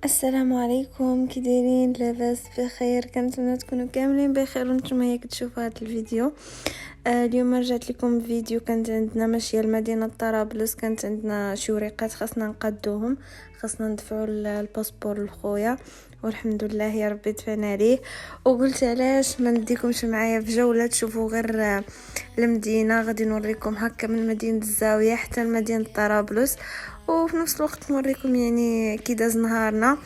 السلام عليكم، كي دايرين؟ لاباس بخير؟ كنتمنى تكونوا كاملين بخير وانتم هيا كتشوفوا هذا الفيديو. اليوم رجعت لكم فيديو. كانت عندنا ماشيه لمدينه طرابلس، كانت عندنا شي وريقات خاصنا نقادوهم، خاصنا ندفعوا الباسبور لخويا، والحمد لله يا ربي دفعنا ليه. وقلت علاش ما نديكمش معايا في جوله تشوفوا غير المدينه. غادي نوريكم هكا من مدينه الزاويه حتى لمدينه طرابلس، وفي نفس الوقت نوريكم يعني كي داز نهارنا.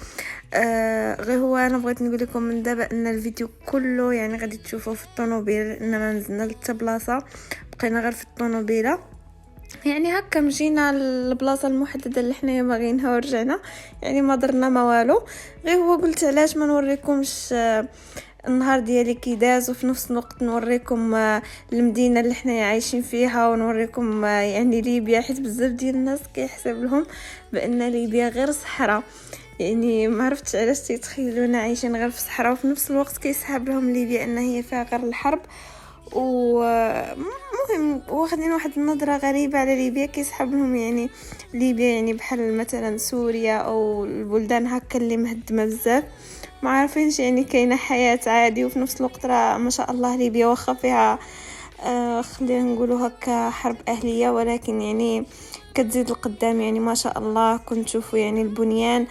غير هو انا بغيت نقول لكم من دابا ان الفيديو كله يعني غادي تشوفوه في الطوموبيل، انما نزلنا لتا بلاصه بقينا غير في الطوموبيله، يعني هكا مشينا للبلاصه المحدده اللي حنايا باغيينها ورجعنا، يعني ما درنا ما والو. غير هو قلت علاش ما نوريكمش النهار ديالي كي داز، وفي نفس الوقت نوريكم المدينه اللي حنا عايشين فيها، ونوريكم يعني ليبيا، حيت بزاف ديال الناس كيحسب لهم بان ليبيا غير صحراء، يعني ما عرفتش علاش تيتخيلونا عايشين غير في صحراء، وفي نفس الوقت كيسحب لهم ليبيا ان هي فيها غير الحرب. ومهم واخدين واحد النظره غريبه على ليبيا، كيسحب لهم يعني ليبيا يعني بحال مثلا سوريا او البلدان هكا اللي مهدمه بزاف، ما عارفينش يعني كاينه حياه عادي. وفي نفس الوقت راه ما شاء الله ليبيا واخا فيها خلينا نقولوا هكا حرب اهليه، ولكن يعني كتزيد القدام، يعني ما شاء الله. كنت تشوفوا يعني البنيان،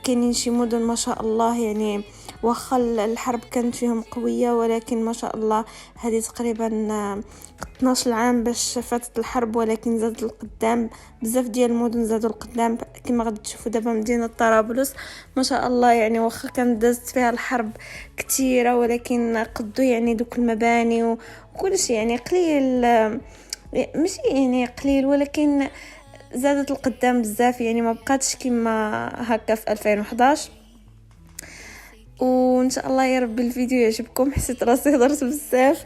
كاينين شي مدن ما شاء الله يعني واخا الحرب كانت فيهم قويه، ولكن ما شاء الله هذه تقريبا 12 عام باش فاتت الحرب، ولكن زادت القدام بزاف ديال المدن زادوا القدام. كما غادي تشوفوا دابا مدينه طرابلس ما شاء الله، يعني واخا كانت دازت فيها الحرب كثيره، ولكن قدوا يعني دوك المباني وكل شيء يعني قليل، ماشي يعني قليل ولكن زادت القدام بزاف، يعني ما بقاتش كما هكا في 2011. وان شاء الله يا رب الفيديو يعجبكم، حسيت راسي هضرت بزاف.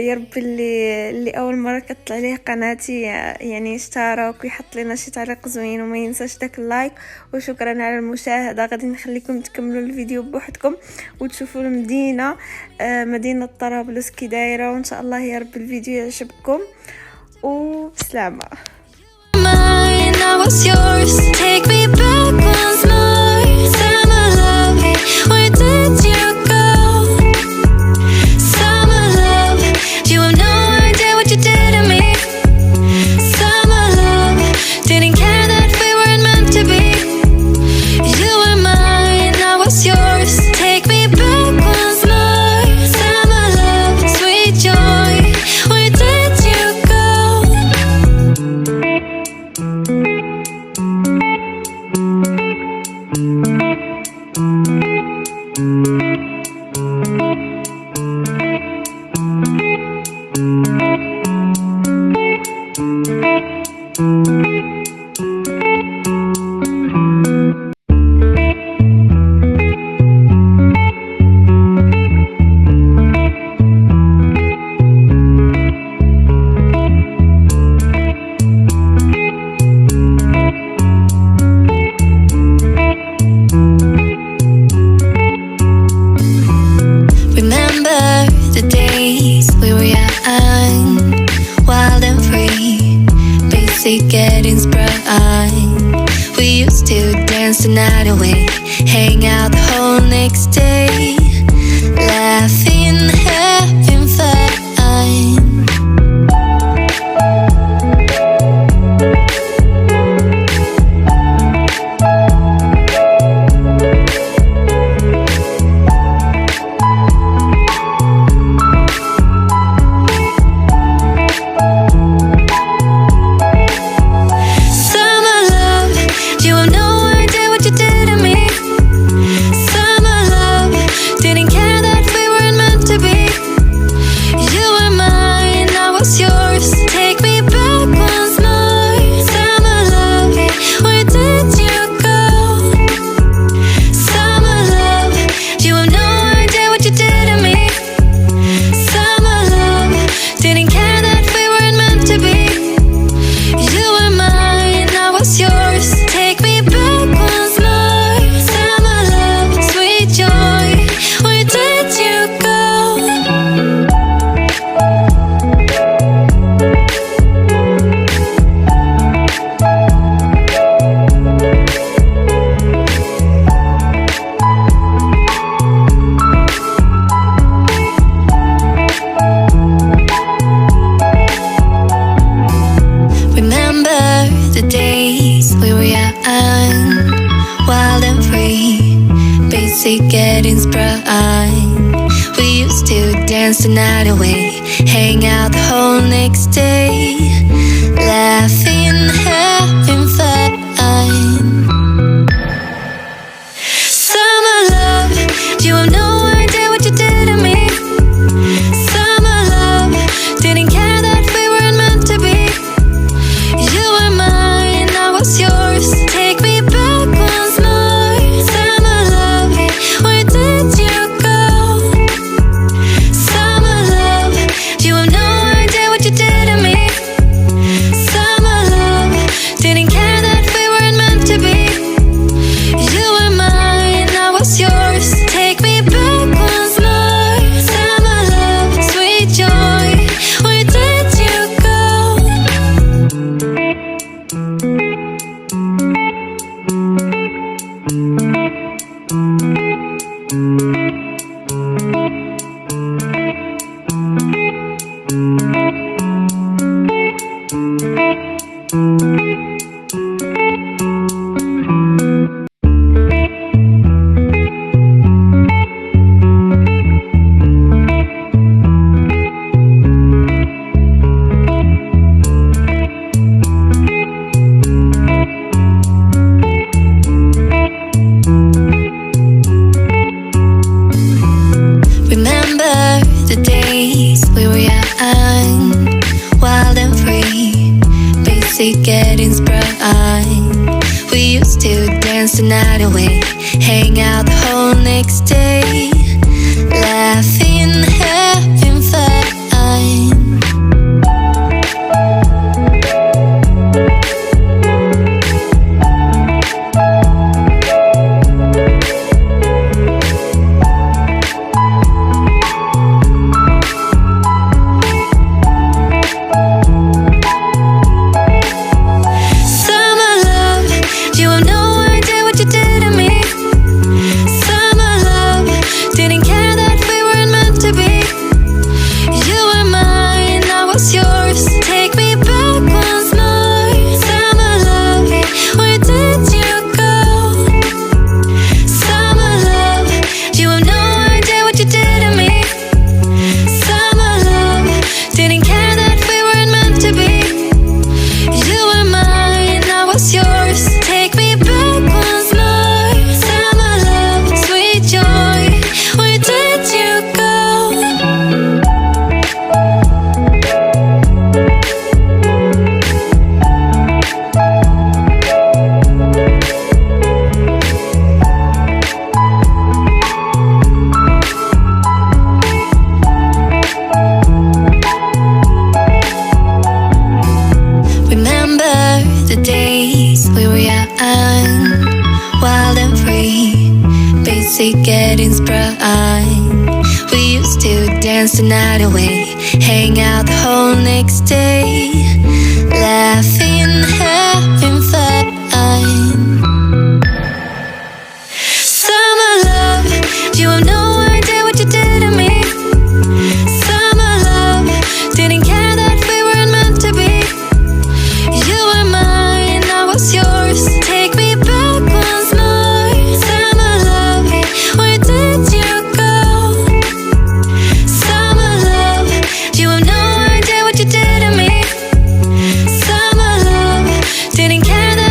يا رب اللي اول مره كطلع ليه قناتي يعني يشترك ويحط لنا شي تعليق زوين، وما ينساش داك اللايك. وشكرا على المشاهده. غادي نخليكم تكملوا الفيديو بوحدكم وتشوفوا المدينه، مدينه طرابلس كي دايره، وان شاء الله يا رب الفيديو يعجبكم وبسلامه. I was yours. Take me back once more. Summer love, where did you go? Summer love, you have no idea what you did to me. Summer love, didn't care that we weren't meant to be. You were mine, I was yours. Take me back once more. Summer love, sweet joy, where did you go? Remember the days we were young, wild and free, basic getting sprung. We used to dance the night away, hang out the whole next day, laughing, having fun. basic getting sprung. We used to dance the night away, hang out the whole next day, laughing, having fun. Summer love, you have no idea what you did to me. Summer love, didn't care that we weren't meant to be. You were mine, I was yours. Take me back once more. Summer love, where did you go? Summer love, you have no idea what you did to me. Summer love, didn't care that we weren't meant to be. You were mine, I was yours. Take me back once more. Summer love, sweet joy, where did you go? Remember the days we were young, wild and free, basic getting sprung. We used to dance the night away, hang out the whole next day, laughing, having fun. Summer love, you have no idea what you did to me. Summer love, didn't care that we weren't meant to be. You were mine, I was yours. Take me back once more. Summer love, where did you go? Summer love, you have no idea what you did to me. Summer love, didn't care that we weren't meant to be. You were mine, I was yours. Take me back once more. Summer love, sweet joy, where did you go? Remember the days we were young, wild and free, basic getting sprung. We used to dance the night away, hang out the whole next day, laughing, having fun. Summer love, you have no idea what you did to me. Summer love, didn't care that we weren't meant to be. You were mine, I was yours. Take me back once more. Summer love, where did you go? Summer love, you have no idea what you did to me. Summer love, didn't care that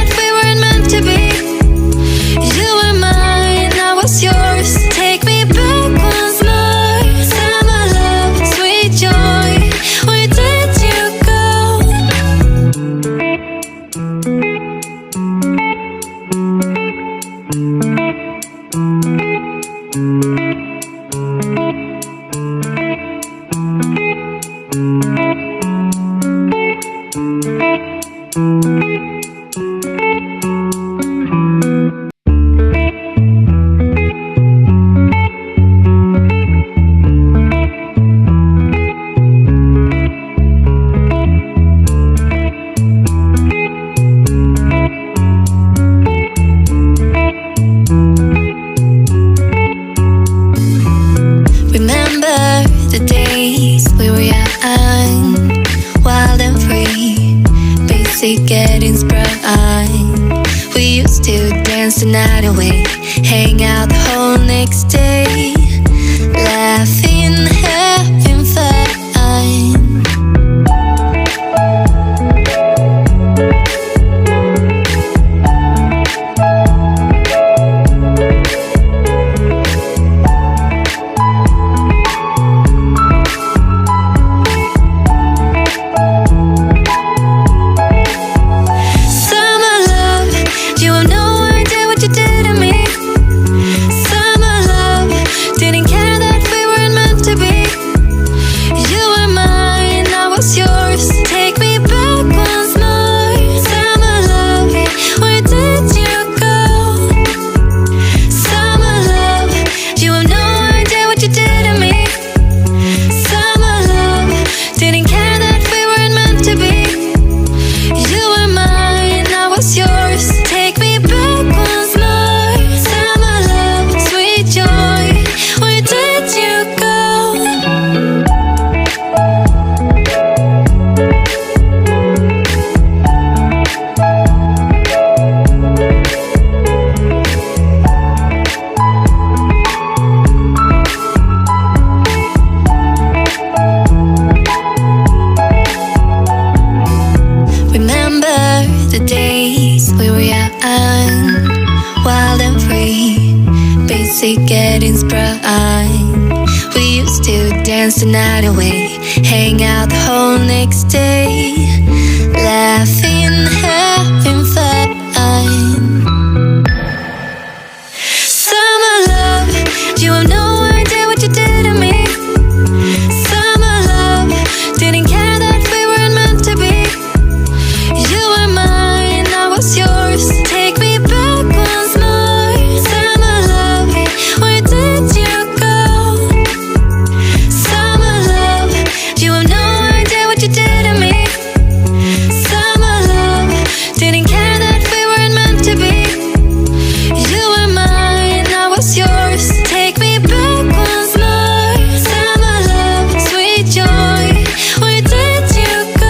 night away, hang out the whole next day, laughing, having fun. Getting sprung. We used to dance the night away, hang out the whole next day, laughing, having fun. Summer love, you have no idea what you did to me. Summer love, didn't care that we weren't meant to be. You were mine, I was yours. Take me back once more. Summer love, where did you go? Summer love, you have no idea what you did to me. Summer love, didn't care that we weren't meant to be. You were mine, I was yours. Take me back once more. Summer love, sweet joy, where did you go?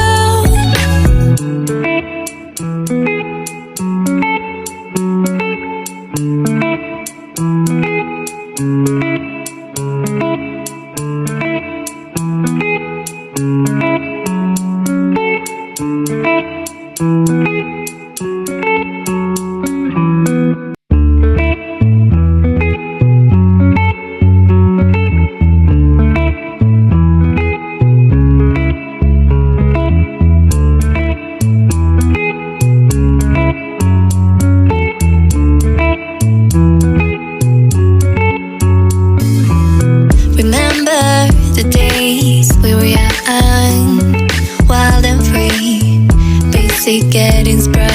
Remember the days we were young, wild and free, basic getting sprung.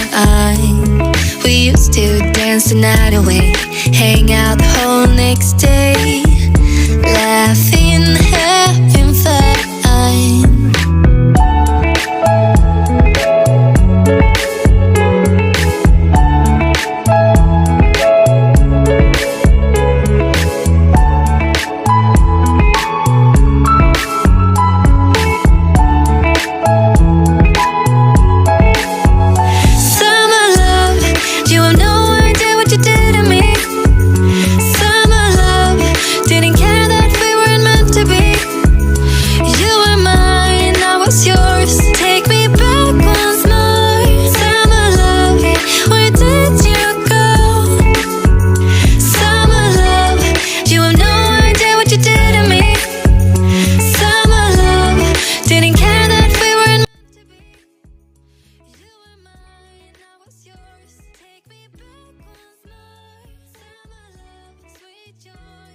We used to dance the night away, hang out the whole next day, laughing, having fun. Summer love, you have no idea what you did to me. Summer love, didn't care that we weren't meant to be. You were mine, I was yours. Take me back once more. Summer love, where did you go? Summer love, you have no idea what you did to me. Summer love, didn't care that we weren't meant to be. You were mine, I was yours. Take me back once more. Summer love, sweet joy,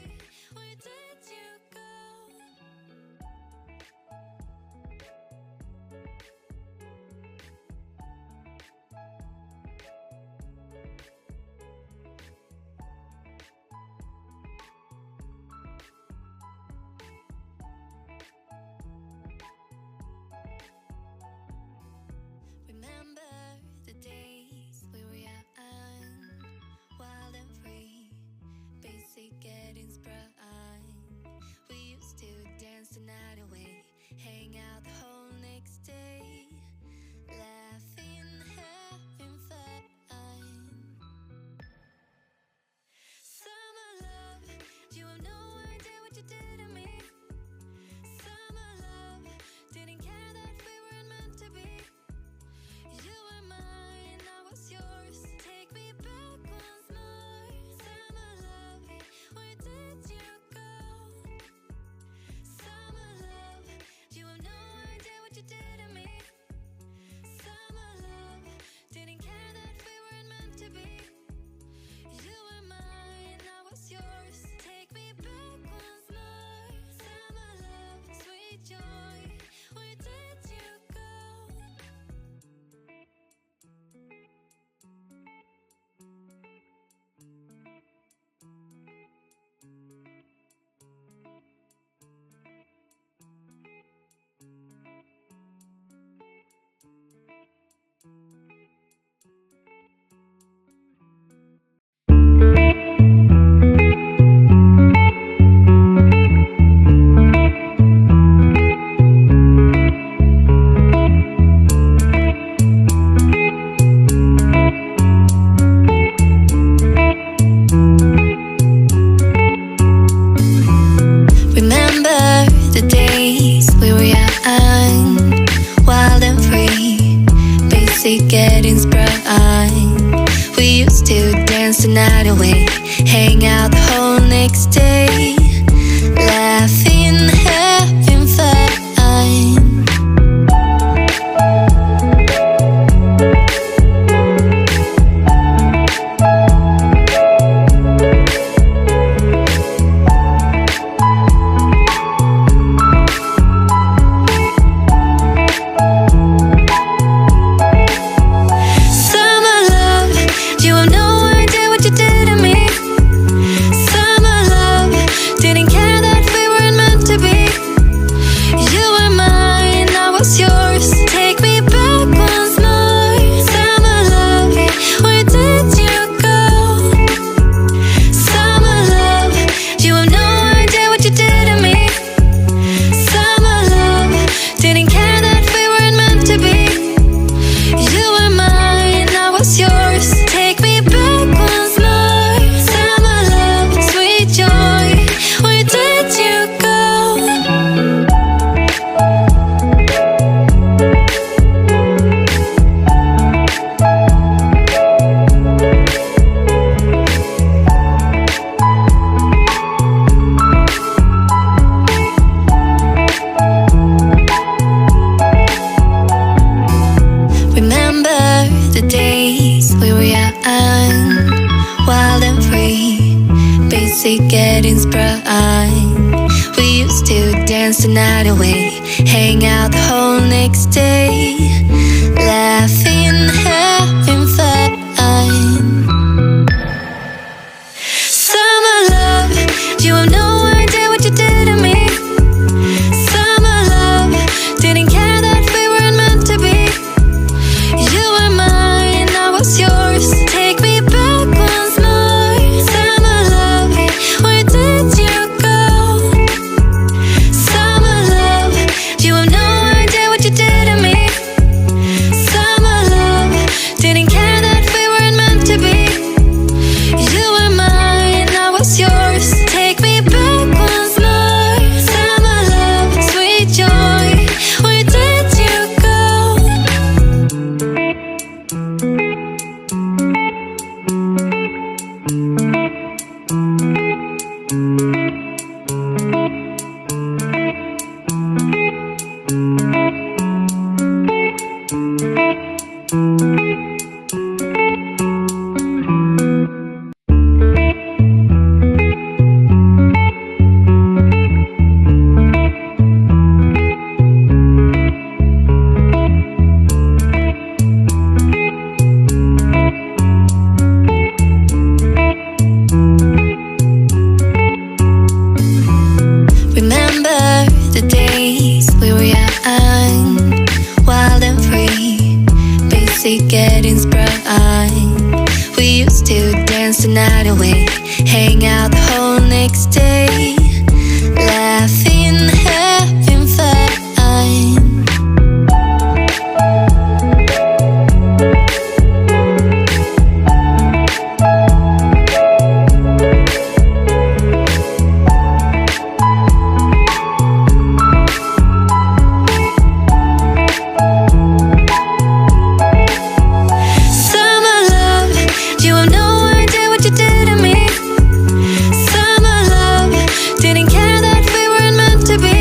where did you go? Remember the days we were young, wild and free, basic getting the night away, hang out the whole next day, laughing, having fun. Getting sprung. We used to dance the night away, hang out the whole next day, laughing, having fun. Summer love, you have no idea what you did to me. Summer love, didn't care that we weren't meant to be. You were mine, I was yours. Take me back once more. Summer love, where did you go? Summer love, you have no idea what you did to me. Summer love, didn't care that we weren't meant to be. You were mine, I was yours. Take me back once more. Summer love, sweet joy, where did you go? Remember the days we were young, wild and free, basic getting sprung. We used to dance the night away, hang out the whole next day, laughing, having fun. Summer love, you have no idea what you did to me. Summer love, didn't care that we weren't meant to be.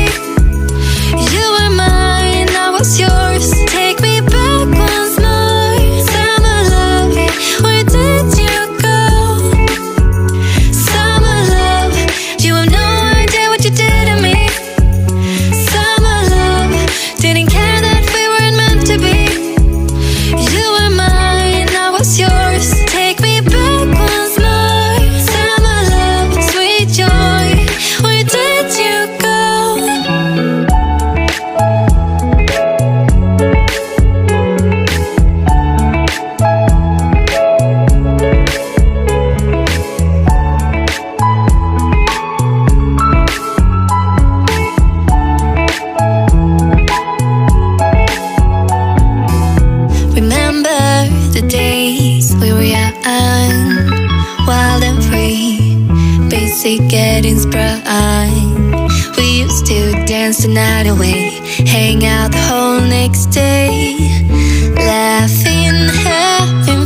You were mine, I was yours. Take me back once more. Summer love, where did you go? Summer love, you have no idea what you did to me. Summer love, didn't care that we weren't meant to be. You were mine, I was yours. Take me back once more. Summer love, sweet joy, where did you go? Remember the days we were young, wild and free, basic getting sprung. We used to dance the night away, hang out the whole next day, laughing, having